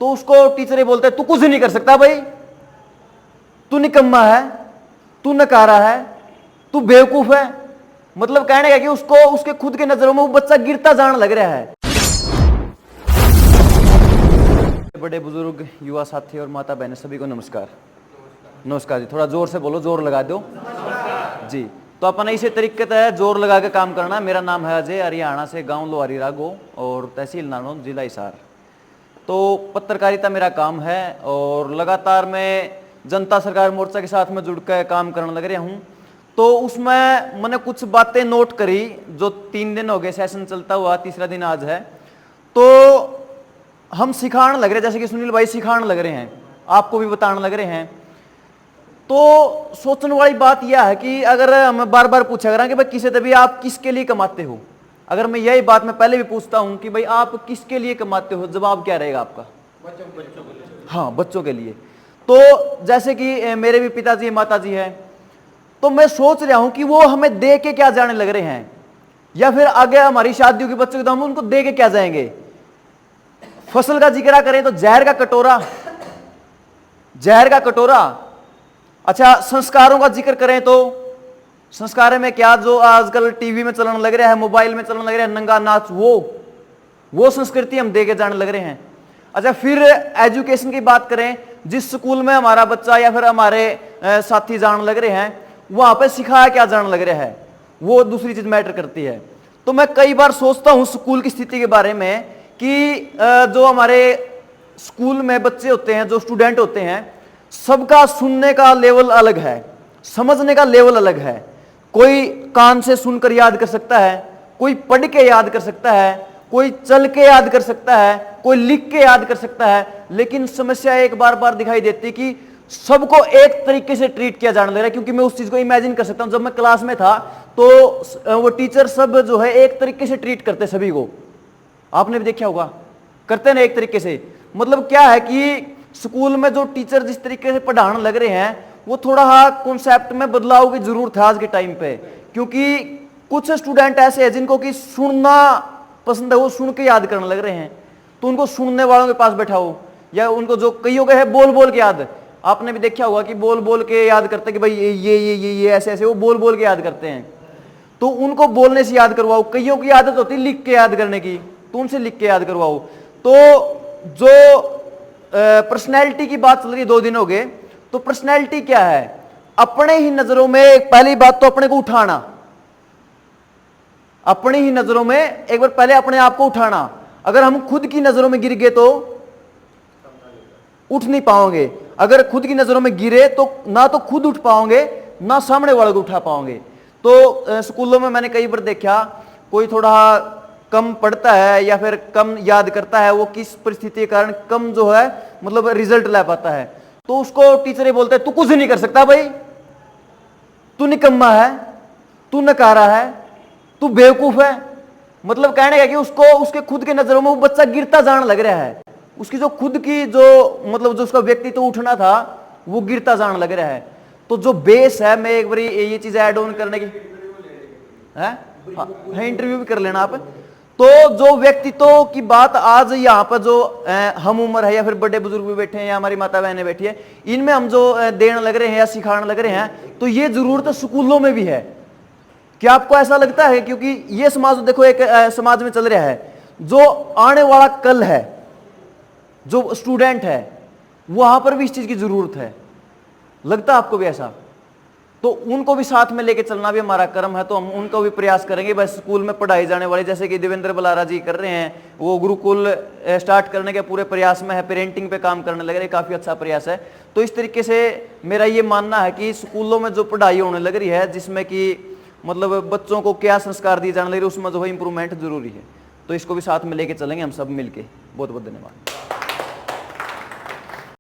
तो उसको टीचर ये बोलता है तू कुछ नहीं कर सकता भाई, तू निकम्मा है, तू नकारा है, तू बेवकूफ है। मतलब कहने का कि उसको उसके खुद के नजरों में वो बच्चा गिरता जाने लग रहा है। बड़े बुजुर्ग, युवा साथी और माता बहनें सभी को नमस्कार। नमस्कार जी, थोड़ा जोर से बोलो, जोर लगा दो जी। तो अपन इसी तरीके से जोर लगा के काम करना। मेरा नाम है अजय, हरियाणा से, गांव लोहारी रागो और तहसील नानौद, जिला हिसार। तो पत्रकारिता मेरा काम है और लगातार मैं जनता सरकार मोर्चा के साथ में जुड़ कर काम करने लग रहा हूँ। तो उसमें मैंने कुछ बातें नोट करी, जो 3 दिन हो गए सेशन चलता हुआ, तीसरा दिन आज है। तो हम सिखाने लग रहे हैं, जैसे कि सुनील भाई सिखाने लग रहे हैं, आपको भी बताने लग रहे हैं। तो सोचने वाली बात यह है कि अगर मैं बार बार पूछा करा कि भाई किसी से भी आप किसके लिए कमाते हो, अगर मैं यही बात मैं पहले भी पूछता हूं कि भाई आप किसके लिए कमाते हो, जवाब क्या रहेगा आपका? बच्चों के लिए। हाँ, बच्चों के लिए। तो जैसे कि मेरे भी पिताजी माताजी हैं, तो मैं सोच रहा हूं कि वो हमें दे के क्या जाने लग रहे हैं, या फिर आगे हमारी शादियों के बच्चों तो हम उनको दे के क्या जाएंगे। फसल का जिक्र करें तो जहर का कटोरा, जहर का कटोरा। अच्छा, संस्कारों का जिक्र करें तो संस्कार में क्या, जो आजकल टीवी में चलने लग रहा है, मोबाइल में चलने लग रहा है, नंगा नाच, वो संस्कृति हम दे के जाने लग रहे हैं। अच्छा, फिर एजुकेशन की बात करें, जिस स्कूल में हमारा बच्चा या फिर हमारे साथी जाने लग रहे हैं, वहां पे सिखाया क्या जाने लग रहा है, वो दूसरी चीज मैटर करती है। तो मैं कई बार सोचता हूं स्कूल की स्थिति के बारे में कि जो हमारे स्कूल में बच्चे होते हैं, जो स्टूडेंट होते हैं, सबका सुनने का लेवल अलग है, समझने का लेवल अलग है। कोई कान से सुनकर याद कर सकता है, कोई पढ़ के याद कर सकता है, कोई चल के याद कर सकता है, कोई लिख के याद कर सकता है। लेकिन समस्या एक बार बार दिखाई देती कि सबको एक तरीके से ट्रीट किया जाने लग रहा है। क्योंकि मैं उस चीज को इमेजिन कर सकता हूं, जब मैं क्लास में था तो वो टीचर सब जो है एक तरीके से ट्रीट करते सभी को, आपने भी देखा होगा, करते ना एक तरीके से। मतलब क्या है कि स्कूल में जो टीचर जिस तरीके से पढ़ाने लग रहे हैं, वो थोड़ा कॉन्सेप्ट में बदलाव की जरूरत है आज के टाइम पे। क्योंकि कुछ स्टूडेंट ऐसे हैं जिनको कि सुनना पसंद है, वो सुन के याद करने लग रहे हैं। तो उनको सुनने वालों के पास बैठाओ, या उनको जो कईयों के है बोल बोल के याद, आपने भी देखा होगा कि बोल बोल के याद करते कि भाई ये ऐसे ऐसे, वो बोल बोल के याद करते हैं। तो उनको बोलने से याद करवाओ। कईयों की आदत होती है लिख के याद करने की, तो उनसे लिख के याद करवाओ। तो जो पर्सनैलिटी की बात चल रही है, 2 दिन हो गए, तो पर्सनैलिटी क्या है? अपने ही नजरों में पहली बात तो अपने को उठाना, अपनी ही नजरों में एक बार पहले अपने आप को उठाना। अगर हम खुद की नजरों में गिर गए तो उठ नहीं पाओगे। अगर खुद की नजरों में गिरे तो ना तो खुद उठ पाओगे, ना सामने वाले को उठा पाओगे। तो स्कूलों में मैंने कई बार देखा, कोई थोड़ा कम पढ़ता है या फिर कम याद करता है, वो किस परिस्थिति के कारण कम जो है मतलब रिजल्ट ला पाता है, तो उसको टीचर ये बोलता है तू कुछ नहीं कर सकता भाई, तू निकम्मा है, तू नकारा है, तू बेवकूफ है। मतलब कहने का कि उसको उसके खुद के नजरों में वो बच्चा गिरता जाने लग रहा है। उसकी जो खुद की जो मतलब जो उसका व्यक्तित्व उठना था, वो गिरता जाने लग रहा है। तो जो बेस है, मैं एक बार ये चीज ऐड ऑन करने की है, इंटरव्यू भी कर लेना आप। तो जो व्यक्तित्व की बात आज यहाँ पर जो हम उम्र है या फिर बड़े बुजुर्ग भी बैठे हैं या हमारी माता बहनें बैठी है, इनमें हम जो देने लग रहे हैं या सिखाने लग रहे हैं, तो ये जरूरत स्कूलों में भी है। क्या आपको ऐसा लगता है? क्योंकि ये समाज देखो एक समाज में चल रहा है, जो आने वाला कल है, जो स्टूडेंट है, वहां पर भी इस चीज की जरूरत है। लगता है आपको भी ऐसा? तो उनको भी साथ में लेके चलना भी हमारा कर्म है। तो हम उनको भी प्रयास करेंगे। बस स्कूल में पढ़ाई जाने वाले, जैसे कि देवेंद्र बलारा जी कर रहे हैं, वो गुरुकुल स्टार्ट करने के पूरे प्रयास में है, पेरेंटिंग पे काम करने लग रहे हैं, काफी अच्छा प्रयास है। तो इस तरीके से मेरा ये मानना है कि स्कूलों में जो पढ़ाई होने लग रही है, जिसमें कि मतलब बच्चों को क्या संस्कार दिए जाने लग रहे हैं, उसमें जो है इंप्रूवमेंट जरूरी है। तो इसको भी साथ में लेके चलेंगे हम सब मिलके। बहुत बहुत धन्यवाद।